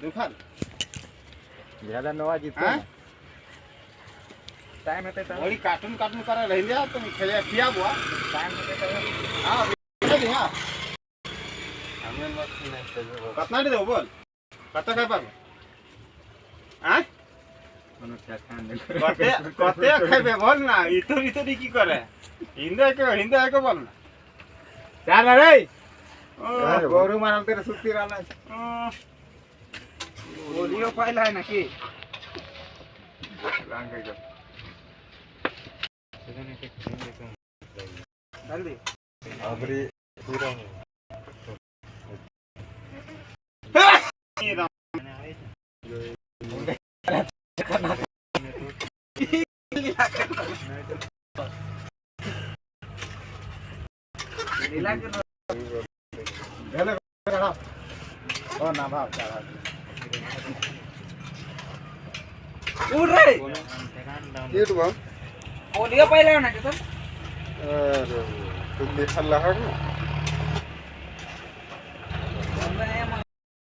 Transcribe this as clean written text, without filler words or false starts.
दुखाल ह्याला नवा जितो हा? टाइम येते तर वही कार्टून कार्टून करा रह गया तुम खेले किया बुआ टाइम येते तर हां दे हां हमें मत नहीं चाहिए कितना दे दो बोल कत काय पाबो हां कोनो क्या खान दे कते कते खाइबे बोल ना इतो इतो की करे हिंदे के बोल ना चल रे ओ गोरू मारल तेरे सुत्ती रहला ओलियो पाइला है ना की लांगे जो जल्दी अबरी पूरा ओ ना भाव चला उठ रे ये तो ओलियो पाहिला ना तिथं अरे तुम देखल लहर ना